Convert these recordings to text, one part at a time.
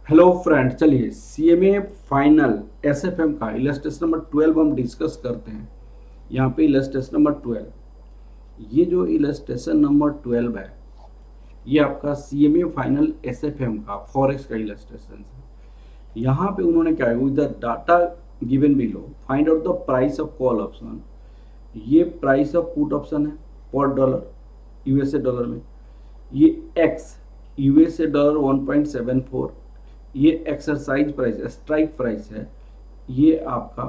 Hello friend, चलिए CMA final SFM का illustration number 12 हम डिस्कस करते हैं। यहाँ पे इलस्ट्रेशन नंबर 12, ये जो इलस्ट्रेशन नंबर 12 है, ये आपका सीएमए फाइनल एसएफएम का फॉरेक्स का इलस्ट्रेशन है। यहाँ पे उन्होंने क्या है, with the data given below find out the price of call option. ये प्राइस ऑफ पुट ऑप्शन है पर डॉलर, यूएसए डॉलर में। ये एक्स यूएसए डॉलर 1.74, ये एक्सरसाइज प्राइस स्ट्राइक प्राइस है। ये आपका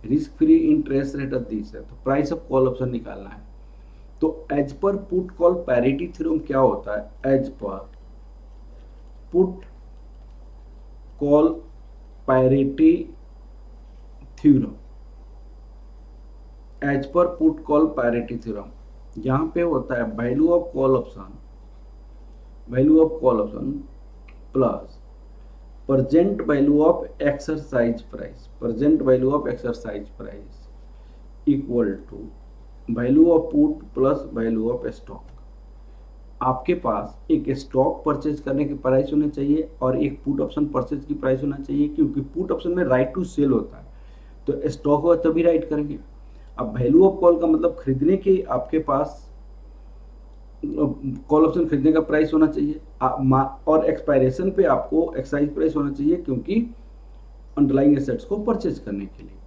risk free interest rate of this है। तो प्राइस ऑफ कॉल ऑप्शन निकालना है। तो as per put call parity theorem क्या होता है? As per put call parity theorem, as per put call parity theorem यहाँ पे होता है value of call option, value of call option plus present value of exercise price, present value of exercise price equal to value of put plus value of stock। आपके पास एक stock purchase करने की price होना चाहिए और एक put option purchase की price होना चाहिए, क्योंकि पुट ऑप्शन में राइट टू सेल होता है, तो स्टॉक होगा तभी राइट करेंगे। अब वैल्यू ऑफ कॉल का मतलब खरीदने के आपके पास कॉल ऑप्शन खरीदने का प्राइस होना चाहिए, और एक्सपायरेशन पे आपको एक्साइज प्राइस होना चाहिए, क्योंकि अंडरलाइंग एसेट्स को परचेज करने के लिए।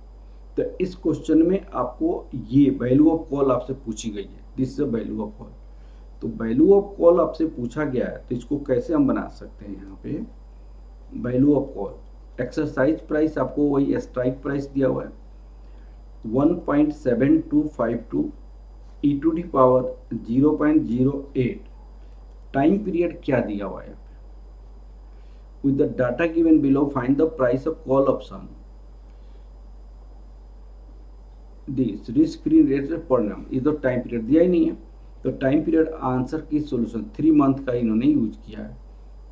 तो इस क्वेश्चन में आपको ये वैल्यू ऑफ कॉल आपसे पूछी गई है, this is value of call. तो वैल्यू ऑफ कॉल आपसे पूछा गया है, तो इसको कैसे हम बना सकते हैं? यहाँ पे value of call exercise price आपको वही स्ट्राइक प्राइस दिया हुआ है 1.7252 e to the power 0.08। Time period क्या दिया हुआ है? With the data given below find the price of call option this risk free rate पर नाम। ये तो टाइम पीरियड दिया ही नहीं है, तो टाइम पीरियड आंसर की सोल्यूशन 3 मंथ का इन्होंने यूज किया है,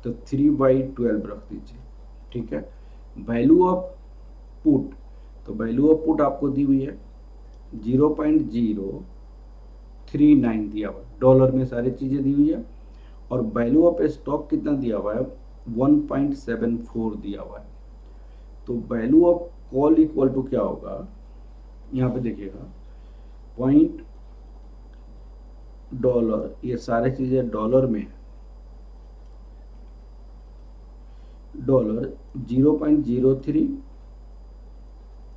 तो 3/12 रख दीजिए। ठीक है। वैल्यू ऑफ पुट, तो वैल्यू ऑफ पुट आपको दी हुई है 0.039 दिया हुआ है, डॉलर में सारी चीजें दी हुई है। और वैल्यू ऑफ स्टॉक कितना दिया हुआ है? 1.74 दिया हुआ है। तो value of call equal to क्या होगा? यहाँ पे देखिएगा पॉइंट डॉलर, ये सारी चीजें डॉलर में, dollar 0.03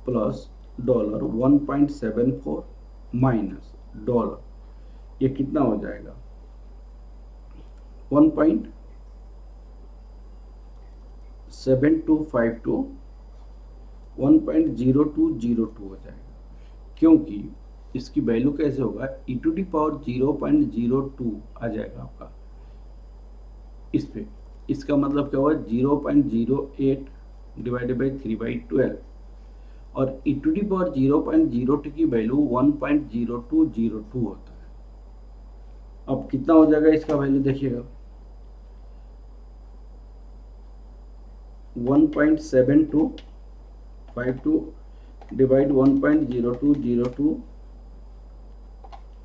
plus dollar 1.74 minus dollar, ये कितना हो जाएगा? 1.7252 1.0202 हो जाएगा, क्योंकि इसकी वैल्यू कैसे होगा? ई टू डी पावर 0.02 आ जाएगा आपका इस पे। इसका मतलब क्या हुआ? 0.08 डिवाइडेड बाई 3/12, और ई टू डी पावर 0.02 की वैल्यू 1.0202 होता है। अब कितना हो जाएगा इसका वैल्यू? देखिएगा 1.7252 डिवाइड 1.0202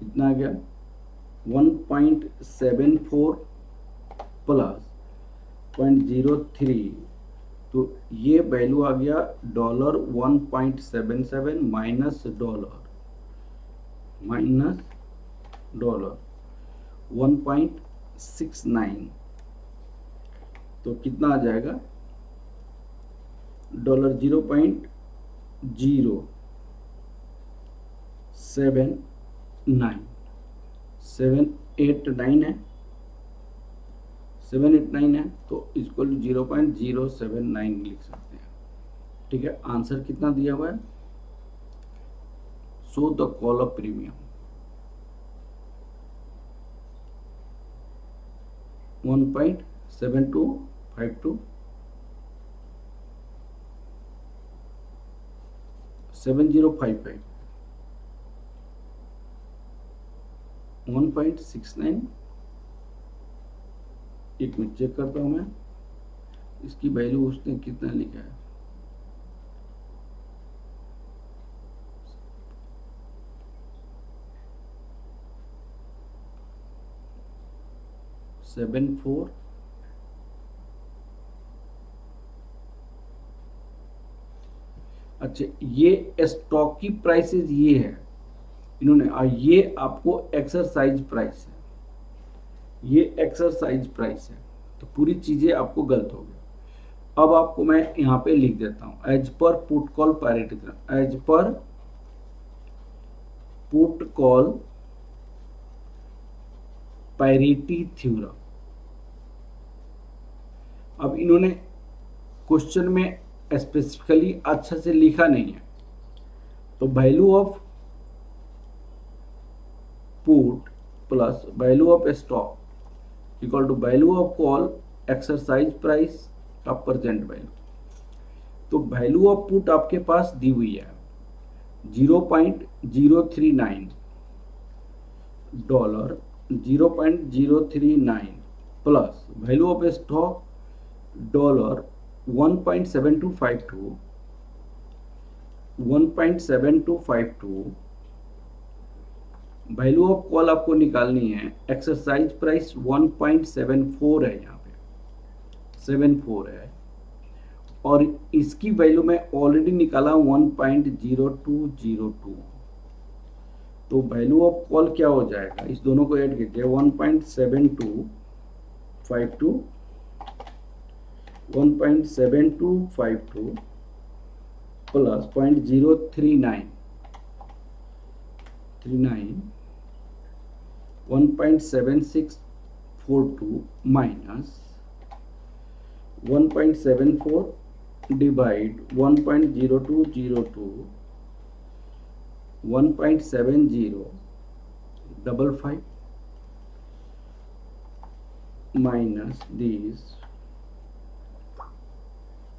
इतना आ गया 1.74 प्लस 0.03, तो ये वैल्यू आ गया डॉलर 1.77 माइनस डॉलर 1.69, तो कितना आ जाएगा? डॉलर 0.079 789 है, 789 है, तो इक्वल टू 0.079 लिख सकते हैं। ठीक है। आंसर कितना दिया हुआ है? So the call of premium 1.7252 7055 1.69। एक मिनट चेक करता हूँ मैं, इसकी वैल्यू उसने कितना लिखा है? 74 अच्छा, ये स्टॉक की प्राइसेस ये है इन्होंने, और ये आपको एक्सरसाइज प्राइस है, ये एक्सरसाइज प्राइस है, तो पूरी चीजें आपको गलत हो गई। अब आपको मैं यहाँ पे लिख देता हूँ, as per put call parity theorem, as per put call parity theorem. अब इन्होंने क्वेश्चन में स्पेसिफिकली अच्छा से लिखा नहीं है, तो value of put plus value of stock equal to value of call exercise price का प्रेजेंट वैल्यू। तो वैल्यू ऑफ पुट आपके पास दी हुई है 0.039 dollar, 0.039 plus value of stock dollar 1.7252, 1.7252, value of call आपको निकालनी है, एक्सरसाइज प्राइस 1.74 है, यहाँ पे 74 है, और इसकी वैल्यू मैं ऑलरेडी निकाला 1.0202। तो वैल्यू ऑफ कॉल क्या हो जाएगा, इस दोनों को ऐड कीजिए, 1.7252 plus 0.039 1.7642 minus 1.74 divide 1.0202 1.7055 minus this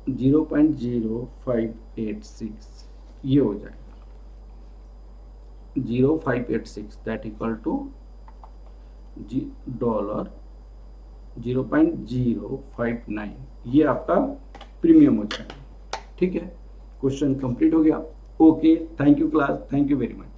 0.0586, ये हो जाएगा 0586, दैट इक्वल टू डॉलर 0.059, ये आपका प्रीमियम हो जाएगा। ठीक है, क्वेश्चन कंप्लीट हो गया। Okay, thank you class, thank you very much.